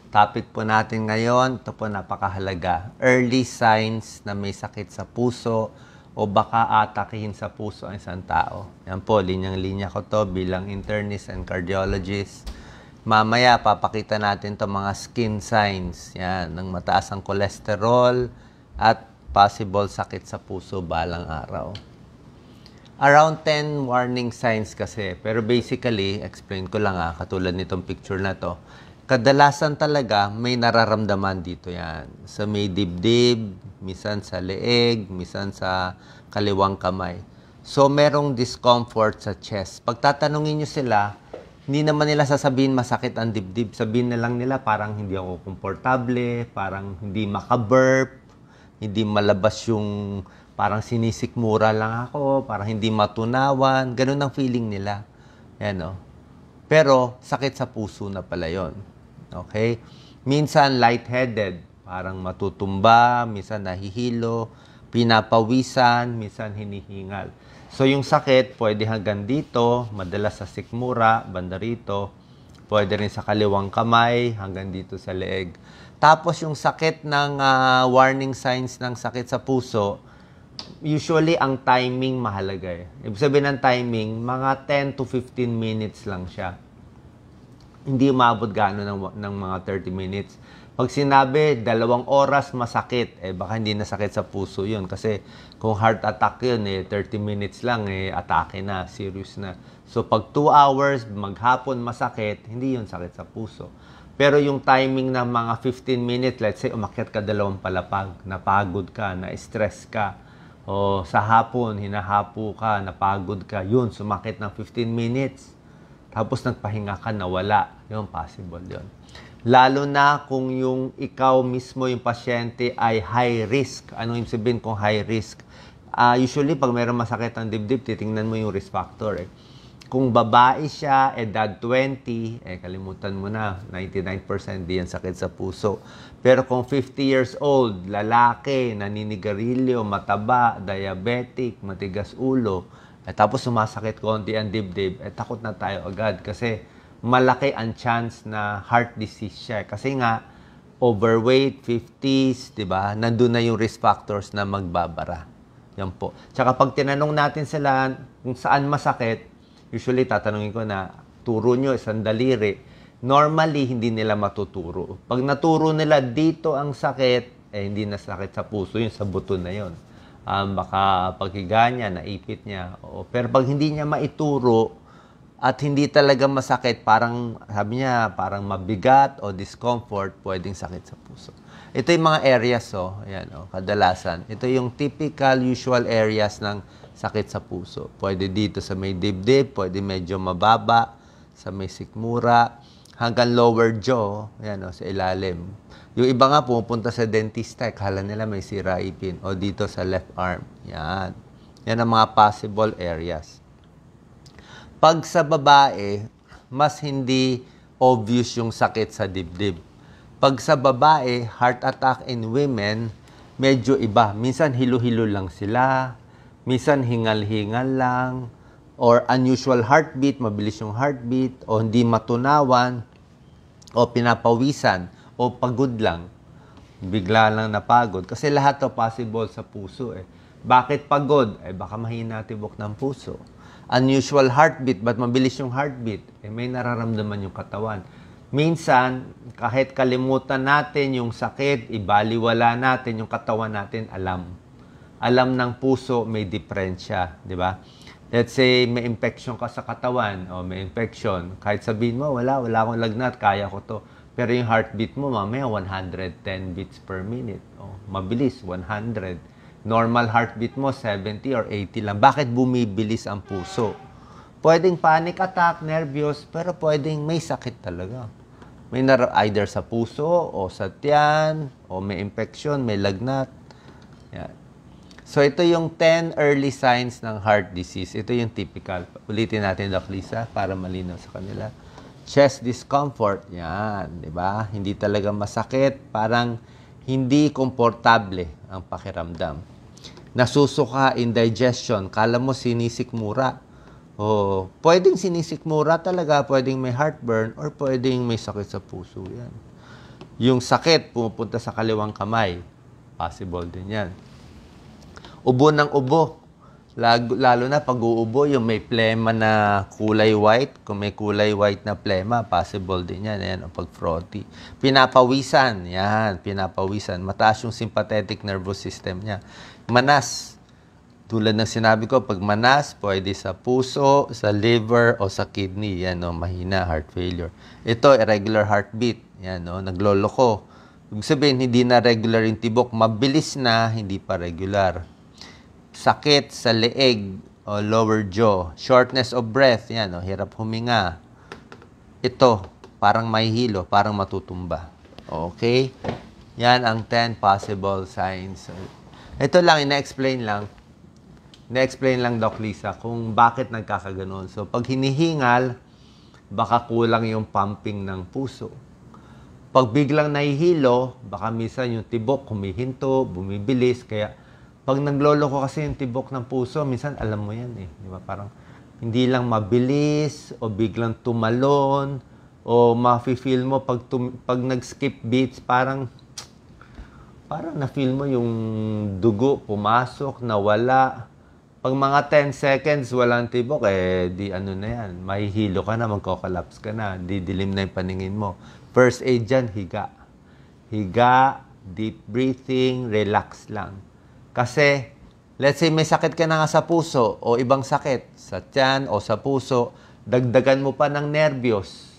Topic po natin ngayon, ito po napakahalaga. Early signs na may sakit sa puso o baka atakihin sa puso ang isang tao. Yan po, linyang-linya ko to bilang internist and cardiologist. Mamaya, papakita natin to mga skin signs. Yan, ng mataas ang cholesterol at possible sakit sa puso balang araw. Around 10 warning signs kasi. Pero basically, explain ko lang katulad nitong picture na to. Kadalasan talaga may nararamdaman dito yan. Sa may dibdib, minsan sa leeg, minsan sa kaliwang kamay. So, merong discomfort sa chest. Pag tatanungin nyo sila, hindi naman nila sasabihin masakit ang dibdib. Sabihin na lang nila parang hindi ako komportable, parang hindi makaburp, hindi malabas yung parang sinisikmura lang ako, parang hindi matunawan. Ganun ang feeling nila. Yan, no? Pero, sakit sa puso na pala yon. Okay? Minsan, lightheaded. Parang matutumba, minsan nahihilo, pinapawisan, minsan hinihingal. So, yung sakit, pwede hanggang dito, madalas sa sikmura, banda rito. Pwede rin sa kaliwang kamay, hanggang dito sa leeg. Tapos, yung sakit ng warning signs ng sakit sa puso, usually, ang timing mahalaga eh. Ibig sabihin ng timing, mga 10 to 15 minutes lang siya. Hindi umabot gaano ng mga 30 minutes. Pag sinabi, 2 oras masakit, baka hindi nasakit sa puso yun. Kasi kung heart attack yun, 30 minutes lang, atake na, serious na. So, pag 2 hours, maghapon masakit, hindi yun sakit sa puso. Pero yung timing ng mga 15 minutes, let's say, umakyat ka 2 palapag, napagod ka, na-stress ka, o sa hapon, hinahapo ka, napagod ka, yun, sumakit ng 15 minutes. Tapos nagpahinga ka, nawala. Yun, possible yun. Lalo na kung yung ikaw mismo, yung pasyente, ay high risk. Anong ibig sabihin kung high risk? Usually, pag mayroong masakit ang dibdib, titingnan mo yung risk factor. Kung babae siya, edad 20, kalimutan mo na, 99% di yan sakit sa puso. Pero kung 50 years old, lalaki, naninigarilyo, mataba, diabetic, matigas ulo, tapos sumasakit konti ang dibdib, takot na tayo agad kasi malaki ang chance na heart disease siya. Kasi nga, overweight, 50s, di ba? Nandun na yung risk factors na magbabara. Yan po. Tsaka pag tinanong natin sila kung saan masakit, usually tatanungin ko na, turo nyo isang daliri. Normally, hindi nila matuturo. Pag naturo nila dito ang sakit, hindi na sakit sa puso, yung sa buto na yon. Baka paghiga niya, naipit niya. Pero pag hindi niya maituro at hindi talaga masakit, parang, sabi niya, parang mabigat o discomfort, pwedeng sakit sa puso. Ito yung mga areas, ayan, kadalasan. Ito yung typical, usual areas ng sakit sa puso. Pwede dito sa may dibdib, pwede medyo mababa, sa may sikmura, hanggang lower jaw, ayan, sa ilalim. Yung iba nga pumupunta sa dentista, kala nila may siraipin. O dito sa left arm. Yan. Yan ang mga possible areas. Pag sa babae, mas hindi obvious yung sakit sa dibdib. Pag sa babae, heart attack in women, medyo iba. Minsan hilo-hilo lang sila. Minsan hingal-hingal lang. Or unusual heartbeat, mabilis yung heartbeat. O hindi matunawan. O pinapawisan. O pagod lang, bigla lang napagod. Kasi lahat to possible sa puso Bakit pagod? Baka mahina tibok ng puso. Unusual heartbeat, ba't mabilis yung heartbeat? May nararamdaman yung katawan. Minsan, kahit kalimutan natin yung sakit, ibaliwala natin yung katawan natin, alam. Alam ng puso, may diferensya, di ba? Let's say, may infection ka sa katawan, o may infection. Kahit sabihin mo, wala akong lagnat, kaya ko to. Pero yung heartbeat mo, mamaya 110 beats per minute. Mabilis, 100. Normal heartbeat mo, 70 or 80 lang. Bakit bumibilis ang puso? Pwedeng panic attack, nervyos, pero pwedeng may sakit talaga. May either sa puso, o sa tiyan, o may infection, may lagnat. Yan. So, ito yung 10 early signs ng heart disease. Ito yung typical. Ulitin natin, Doc Lisa, para malinaw sa kanila. Chest discomfort, yan, di ba? Hindi talaga masakit, parang hindi komportable ang pakiramdam. Nasusuka, indigestion, kala mo sinisikmura. Pwedeng sinisikmura talaga, pwedeng may heartburn, or pwedeng may sakit sa puso yan. Yung sakit, pumupunta sa kaliwang kamay. Possible din yan. Ubo ng ubo. Lalo na pag uubo, yung may plema na kulay white. Kung may kulay white na plema, possible din yan. Ayan, pag frothy. Pinapawisan. Yan, pinapawisan. Mataas yung sympathetic nervous system niya. Manas. Tulad ng sinabi ko, pag manas, pwede sa puso, sa liver, o sa kidney. Yan, no, mahina, heart failure. Ito, irregular heartbeat. Yan, no, nagloloko. Ibig sabihin, hindi na regular yung tibok. Mabilis na, hindi pa regular. Sakit sa leeg o lower jaw. Shortness of breath. Yan, no, hirap huminga. Ito, parang may hilo, parang matutumba. Okay? Yan ang 10 possible signs. Ito lang, ina-explain lang. Na-explain lang, Doc Lisa, kung bakit nagkakaganon. So, pag hinihingal, baka kulang yung pumping ng puso. Pag biglang nahihilo, baka minsan yung tibok humihinto, bumibilis. Kaya, pag nagloloko kasi yung tibok ng puso, minsan alam mo yan eh. Di ba? Parang hindi lang mabilis, o biglang tumalon, o ma-feel mo pag nag-skip beats, parang na-feel mo yung dugo pumasok, nawala. Pag mga 10 seconds, walang tibok, di ano na yan. Mahihilo ka na, magko-collapse ka na. Didilim na yung paningin mo. First aid dyan, higa. Higa, deep breathing, relax lang. Kasi, let's say may sakit ka na nga sa puso o ibang sakit, sa tiyan o sa puso, dagdagan mo pa ng nervyos.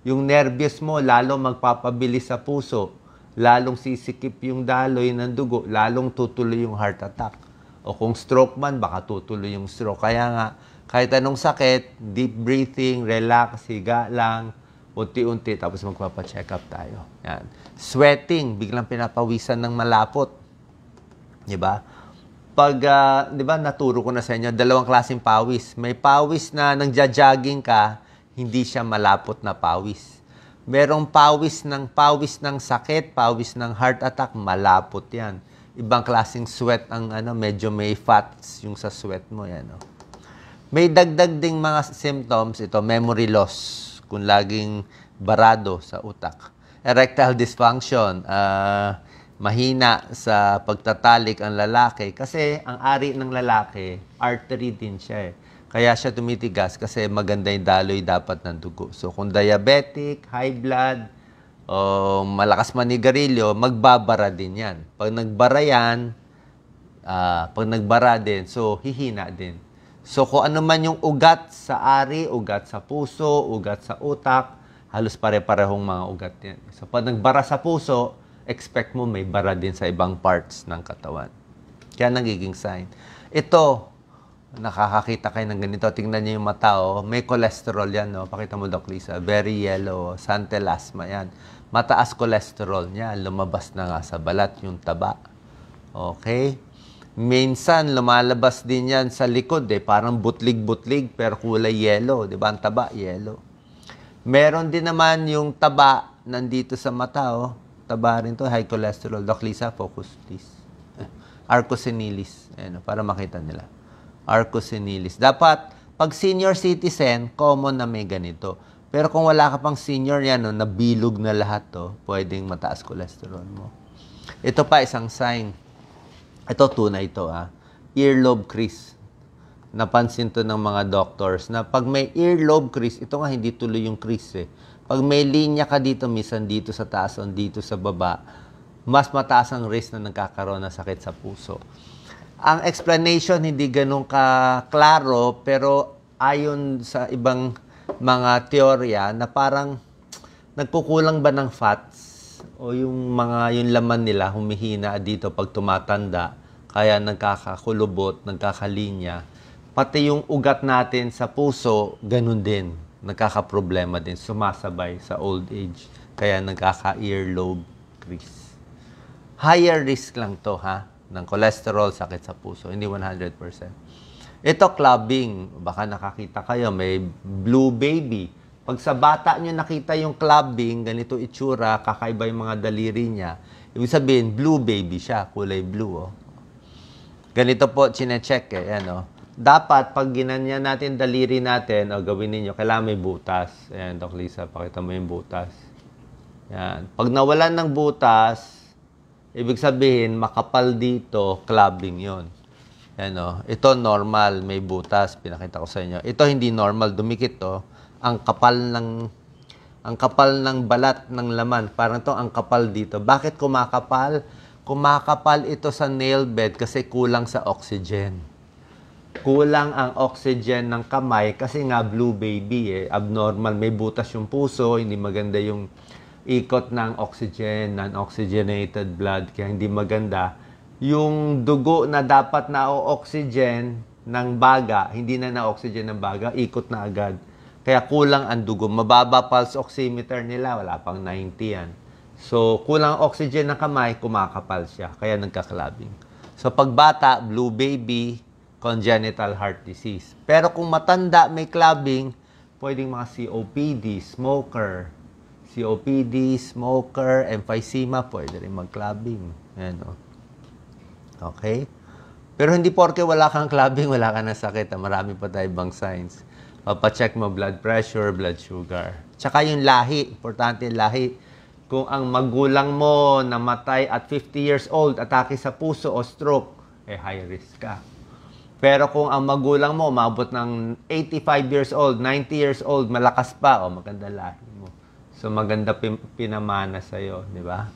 Yung nervyos mo, lalo magpapabilis sa puso. Lalong sisikip yung daloy ng dugo, lalong tutuloy yung heart attack. O kung stroke man, baka tutuloy yung stroke. Kaya nga, kahit anong sakit, deep breathing, relax, higa lang, unti-unti, tapos magpapa-check up tayo. Yan. Sweating, biglang pinapawisan ng malapot. Diba? Pag, diba, naturo ko na sa inyo, dalawang klaseng pawis. May pawis na nagja-jogging ka, hindi siya malapot na pawis. Merong pawis ng sakit, pawis ng heart attack, malapot yan. Ibang klaseng sweat ang medyo may fats yung sa sweat mo yan. No? May dagdag ding mga symptoms, ito, memory loss, kung laging barado sa utak. Erectile dysfunction, mahina sa pagtatalik ang lalaki kasi ang ari ng lalaki, artery din siya eh. Kaya siya tumitigas kasi maganda yung daloy dapat ng dugo. So kung diabetic, high blood, o malakas manigarilyo, magbabara din yan. Pag nagbara yan, so hihina din. So kung ano man yung ugat sa ari, ugat sa puso, ugat sa utak, halos pare-parehong mga ugat yan. So pag nagbara sa puso, expect mo may bara din sa ibang parts ng katawan. Kaya nagiging sign. Ito, nakakakita kayo ng ganito. Tingnan niyo yung mata, oh. May cholesterol yan. No? Pakita mo, Doc Lisa. Very yellow. Santelasma yan. Mataas cholesterol niya. Lumabas na nga sa balat yung taba. Okay? Minsan, lumalabas din yan sa likod. Parang butlig-butlig pero kulay yellow. Diba? Ang taba, yellow. Meron din naman yung taba nandito sa mata. Oh. Taba rin to. High cholesterol. Doc Lisa, focus please. Arcosenilis. Ayan, para makita nila. Arcosenilis. Dapat, pag senior citizen, common na may ganito. Pero kung wala ka pang senior yan, no, nabilog na lahat to, pwedeng mataas cholesterol mo. Ito pa, isang sign. Ito, tunay ito, earlobe crease. Napansin to ng mga doctors na pag may earlobe crease, ito nga hindi tuloy yung crease eh. Pag may linya ka dito, minsan dito sa taas o dito sa baba, mas mataas ang risk na nagkakaroon ng sakit sa puso. Ang explanation hindi ganun ka-klaro, pero ayon sa ibang mga teorya na parang nagkukulang ba ng fats o yung laman nila humihina dito pag tumatanda, kaya nagkakakulubot, nagkakalinya. Pati yung ugat natin sa puso, ganun din. Nagkakaproblema din, sumasabay sa old age. Kaya nagkaka-earlobe crease. Higher risk lang to, ng cholesterol, sakit sa puso. Hindi 100%. Ito, clubbing. Baka nakakita kayo, may blue baby. Pag sa bata nyo nakita yung clubbing, ganito itsura, kakaiba yung mga daliri niya. Ibig sabihin, blue baby siya, kulay blue. Oh. Ganito po, chinecheck eh. Ayan, oh. Dapat, pag ginanyan natin daliri natin, o gawin ninyo, kailangan may butas. Ayan, Doc Lisa, pakita mo yung butas. Yan. Pag nawalan ng butas, ibig sabihin, makapal dito, clubbing yon. Yan o. Ito normal, may butas. Pinakita ko sa inyo. Ito hindi normal, dumikit to. Ang kapal ng balat ng laman. Parang to ang kapal dito. Bakit kumakapal? Kumakapal ito sa nail bed kasi kulang sa oxygen. Kulang ang oxygen ng kamay kasi nga blue baby abnormal. May butas yung puso, hindi maganda yung ikot ng oxygen, non-oxygenated blood. Kaya hindi maganda. Yung dugo na dapat na-oxygen ng baga, hindi na na-oxygen ng baga, ikot na agad. Kaya kulang ang dugo. Mababa pulse oximeter nila, wala pang 90 yan. So, kulang oxygen ng kamay, kumakapal siya. Kaya nagka-clubbing. So, pag bata, blue baby, congenital heart disease. Pero kung matanda, may clubbing, pwedeng mga COPD, smoker, emphysema, pwede rin mag-clubbing. Ayan, o. Okay? Pero hindi porke wala kang clubbing, wala ka ng sakit. Marami pa tayo ibang signs. Papacheck mo blood pressure, blood sugar. Tsaka yung lahi. Importante yung lahi. Kung ang magulang mo namatay at 50 years old, atake sa puso o stroke, high risk ka. Pero kung ang magulang mo umabot ng 85 years old, 90 years old, malakas pa, maganda lahi mo. So maganda pinamana sa'yo, di ba?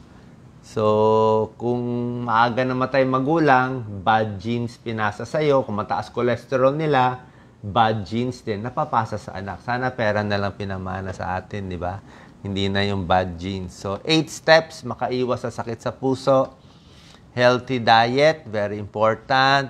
So, kung maaga namatay magulang, bad genes pinasa sa'yo. Kung mataas cholesterol nila, bad genes din napapasa sa anak. Sana pera na lang pinamana sa atin, di ba? Hindi na yung bad genes. So, 8 steps, makaiwas sa sakit sa puso. Healthy diet, very important.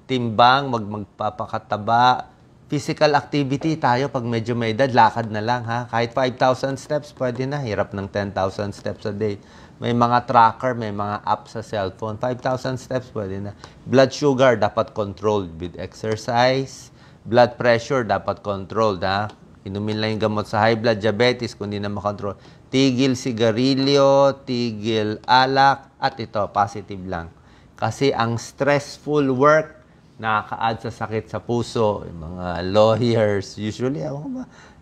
Timbang, magpapakataba. Physical activity tayo, pag medyo may edad, lakad na lang, ha? Kahit 5,000 steps, pwede na. Hirap ng 10,000 steps a day. May mga tracker, may mga app sa cellphone. 5,000 steps, pwede na. Blood sugar, dapat controlled with exercise. Blood pressure, dapat controlled, ha? Inumin lang yung gamot sa high blood, diabetes, kung hindi na makontrol. Tigil sigarilyo, tigil alak, at ito, positive lang. Kasi ang stressful work, nakaka-add sa sakit sa puso. Yung mga lawyers, usually,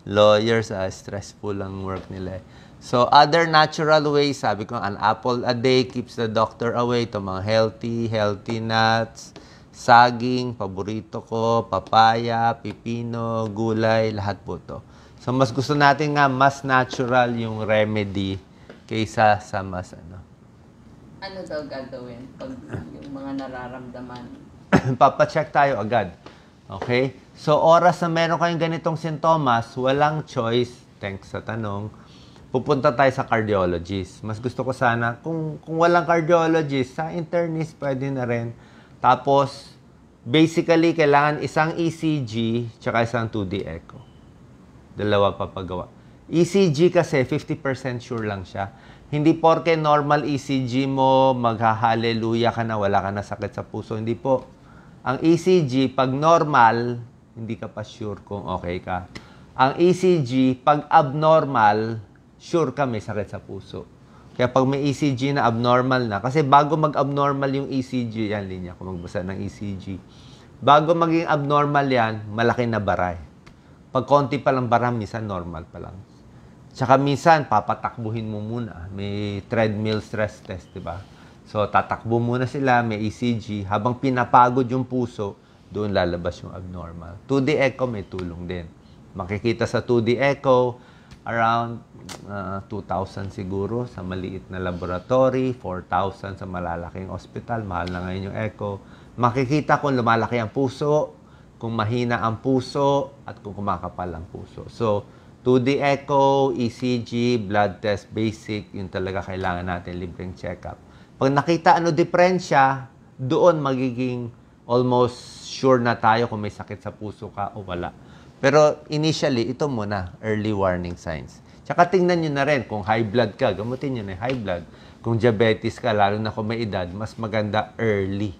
lawyers, stressful ang work nila. So, other natural ways, sabi ko, an apple a day keeps the doctor away. Ito mga healthy nuts, saging, paborito ko, papaya, pipino, gulay, lahat po to. So, mas gusto natin nga, mas natural yung remedy kaysa sa mas ano. Ano daw gagawin pag yung mga nararamdaman? Papacheck tayo agad. Okay? So, oras na meron kayong ganitong sintomas, walang choice, thanks sa tanong, pupunta tayo sa cardiologist. Mas gusto ko sana, kung walang cardiologist, sa internist pwede na rin. Tapos, basically, kailangan isang ECG tsaka isang 2D echo. Dalawa papagawa. ECG kasi, 50% sure lang siya. Hindi porke normal ECG mo, magha-hallelujah ka na, wala ka na sakit sa puso. Hindi po. Ang ECG, pag normal, hindi ka pa sure kung okay ka. Ang ECG, pag abnormal, sure ka may sakit sa puso. Kaya pag may ECG na abnormal na, kasi bago mag-abnormal yung ECG, yan linya ko magbasa ng ECG. Bago maging abnormal yan, malaki na baray. Pag konti pa lang bara, minsan normal pa lang. Tsaka minsan, papatakbuhin mo muna. May treadmill stress test, di ba? So, tatakbo muna sila, may ECG. Habang pinapagod yung puso, doon lalabas yung abnormal. 2D echo may tulong din. Makikita sa 2D echo, around 2,000 siguro sa maliit na laboratory, 4,000 sa malalaking ospital, mahal na ngayon yung echo. Makikita kung lumalaki ang puso, kung mahina ang puso, at kung kumakapal ang puso. So, 2D echo, ECG, blood test, basic, yun talaga kailangan natin, libreng check-up. Pag nakita ano diferensya, doon magiging almost sure na tayo kung may sakit sa puso ka o wala. Pero initially, ito muna, early warning signs. Tsaka tingnan nyo na rin, kung high blood ka, gamutin nyo na yung high blood. Kung diabetes ka, lalo na kung may edad, mas maganda early.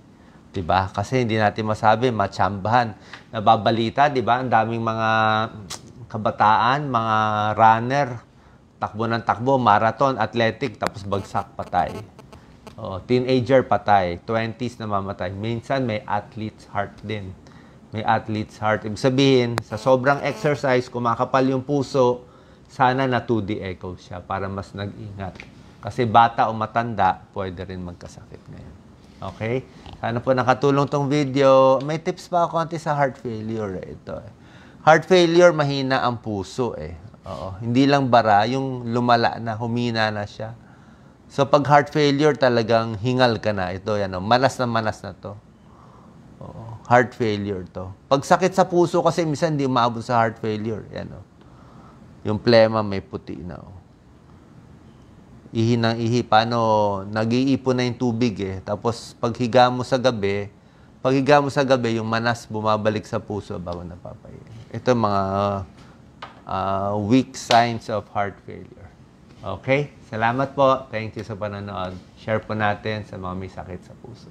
Diba? Kasi hindi natin masabi, matsambahan. Nababalita, diba? Ang daming mga kabataan, mga runner, takbo ng takbo, marathon, athletic, tapos bagsak, patay. Teenager, patay. 20s, namamatay. Minsan, may athlete's heart din. May athlete's heart. Ibig sabihin, sa sobrang exercise, kumakapal yung puso, sana na 2D echo siya para mas nag-ingat. Kasi bata o matanda, pwede rin magkasakit ngayon. Okay? Sana po nakatulong tong video. May tips pa ako konti sa heart failure. Ito. Heart failure, mahina ang puso eh. Oo. Hindi lang bara, yung lumala na, humina na siya. So pag heart failure, talagang hingal ka na. Ito, yan, manas na to. Oo. Heart failure to. Pag sakit sa puso kasi minsan hindi umaabot sa heart failure. Yan, yung plema may puti na. Ihi ng ihi, paano, nag-iipon na yung tubig eh. Tapos, paghiga mo sa gabi, yung manas bumabalik sa puso bago napapahinga. Ito mga weak signs of heart failure. Okay? Salamat po. Thank you sa panonood. Share po natin sa mga may sakit sa puso.